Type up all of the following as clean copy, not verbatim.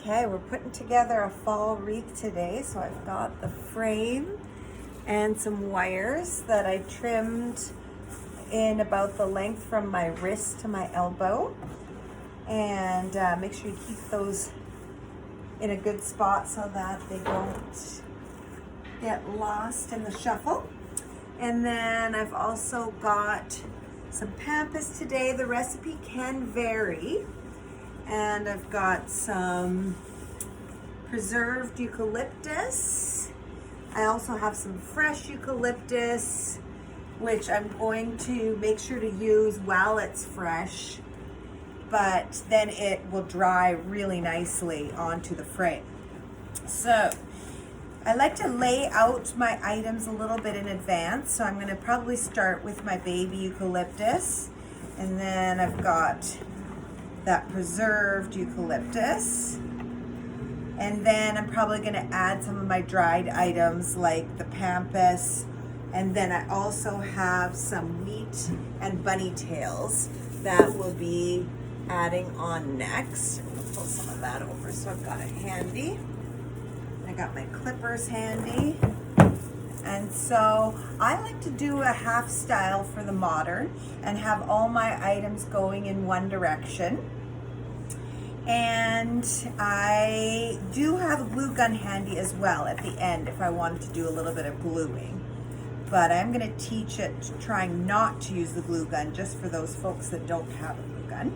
Okay, we're putting together a fall wreath today. So I've got the frame and some wires that I trimmed in about the length from my wrist to my elbow. And make sure you keep those in a good spot so that they don't get lost in the shuffle. And then I've also got some pampas today. The recipe can vary. And I've got some preserved eucalyptus. I also have some fresh eucalyptus, which I'm going to make sure to use while it's fresh, but then it will dry really nicely onto the frame. So I like to lay out my items a little bit in advance. So I'm going to probably start with my baby eucalyptus, and then I've got that preserved eucalyptus, and then I'm probably going to add some of my dried items like the pampas, and then I also have some wheat and bunny tails that we'll be adding on next. I'm going to pull some of that over so I've got it handy. I got my clippers handy. And so I like to do a half style for the modern and have all my items going in one direction. And I do have a glue gun handy as well at the end if I wanted to do a little bit of gluing. But I'm going to teach it trying not to use the glue gun just for those folks that don't have a glue gun.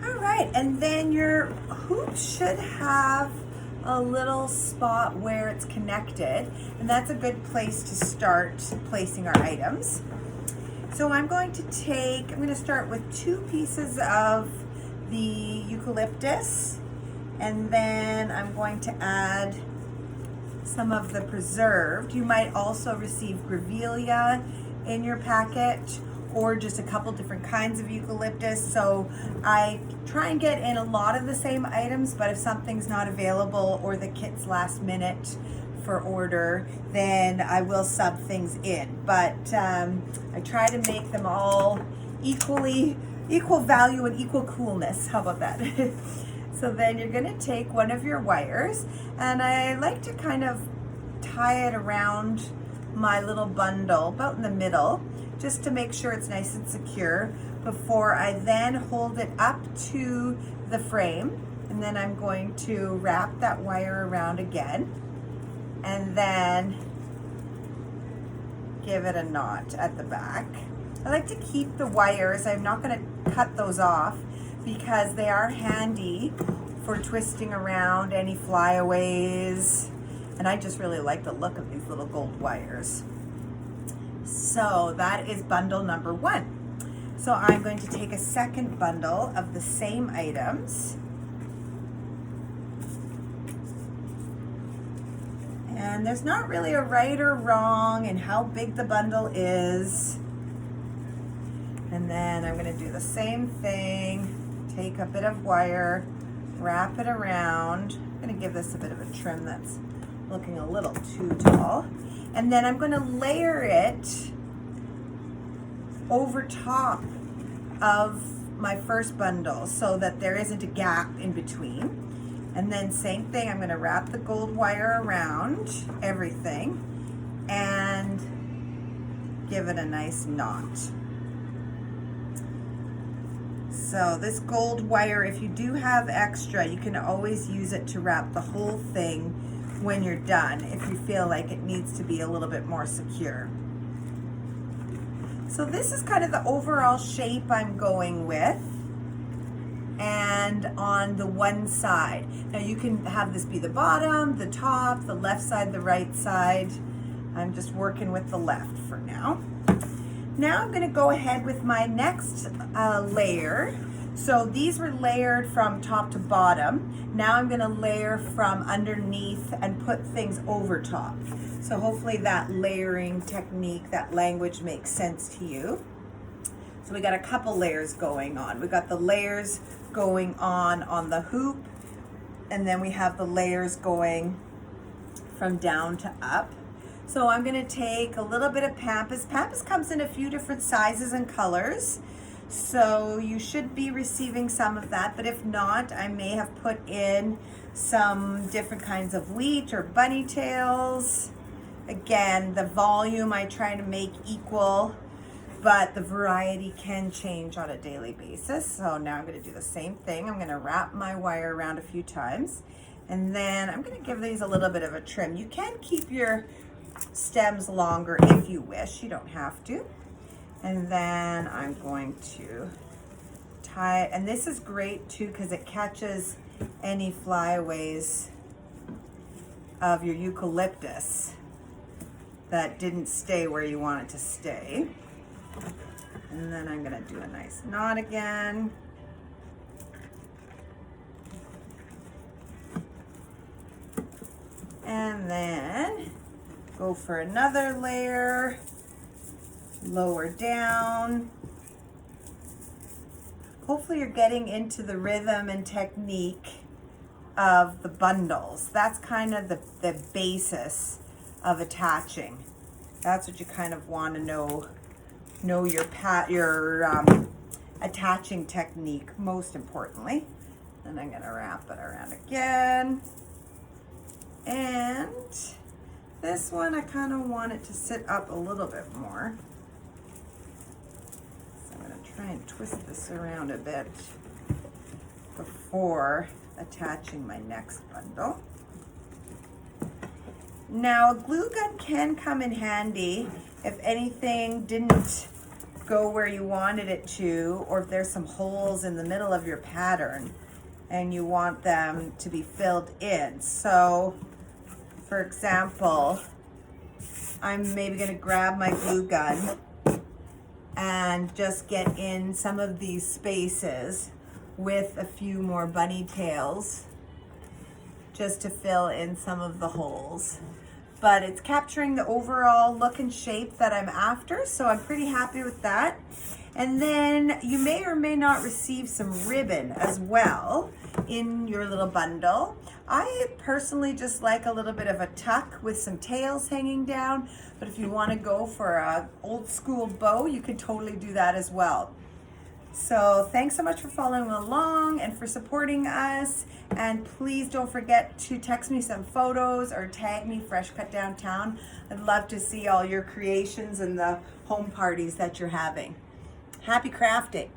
All right, and then your hoop should have a little spot where it's connected, and that's a good place to start placing our items. So I'm going to start with 2 pieces of the eucalyptus, and then I'm going to add some of the preserved. You might also receive grevillea in your packet, or just a couple different kinds of eucalyptus. So I try and get in a lot of the same items, but if something's not available or the kit's last minute for order, then I will sub things in. But I try to make them all equal value and equal coolness. How about that? So then you're going to take one of your wires, and I like to kind of tie it around my little bundle about in the middle, just to make sure it's nice and secure before I then hold it up to the frame. And then I'm going to wrap that wire around again and then give it a knot at the back. I like to keep the wires. I'm not going to cut those off because they are handy for twisting around any flyaways. And I just really like the look of these little gold wires. So that is bundle number 1. So I'm going to take a second bundle of the same items. And there's not really a right or wrong in how big the bundle is. And then I'm going to do the same thing. Take a bit of wire, wrap it around. I'm going to give this a bit of a trim that's looking a little too tall. And then I'm going to layer it over top of my first bundle so that there isn't a gap in between. And then same thing, I'm going to wrap the gold wire around everything and give it a nice knot. So this gold wire, if you do have extra, you can always use it to wrap the whole thing when you're done, if you feel like it needs to be a little bit more secure. So this is kind of the overall shape I'm going with, and on the one side. Now you can have this be the bottom, the top, the left side, the right side. I'm just working with the left for now. Now I'm going to go ahead with my next layer. So these were layered from top to bottom. Now I'm going to layer from underneath and put things over top. So hopefully that layering technique, that language makes sense to you. So we got a couple layers going on. We got the layers going on the hoop, and then we have the layers going from down to up. So I'm going to take a little bit of pampas. Pampas comes in a few different sizes and colors. So you should be receiving some of that, but if not, I may have put in some different kinds of wheat or bunny tails. Again, the volume I try to make equal, but the variety can change on a daily basis. So now I'm going to do the same thing. I'm going to wrap my wire around a few times, and then I'm going to give these a little bit of a trim. You can keep your stems longer if you wish. You don't have to. And then I'm going to tie it, and this is great too because it catches any flyaways of your eucalyptus that didn't stay where you want it to stay. And then I'm gonna do a nice knot again. And then go for another layer, lower down. Hopefully you're getting into the rhythm and technique of the bundles. That's kind of the basis of attaching. That's what you kind of want to know your attaching technique, most importantly. And I'm going to wrap it around again. And this one, I kind of want it to sit up a little bit more. So I'm going to try and twist this around a bit before attaching my next bundle. Now, a glue gun can come in handy if anything didn't go where you wanted it to, or if there's some holes in the middle of your pattern and you want them to be filled in. So, for example, I'm maybe going to grab my glue gun and just get in some of these spaces with a few more bunny tails just to fill in some of the holes. But it's capturing the overall look and shape that I'm after, so I'm pretty happy with that. And then you may or may not receive some ribbon as well in your little bundle. I personally just like a little bit of a tuck with some tails hanging down, but if you want to go for a old school bow, you can totally do that as well. So thanks so much for following along and for supporting us. And please don't forget to text me some photos or tag me Fresh Cut Downtown. I'd love to see all your creations and the home parties that you're having. Happy crafting.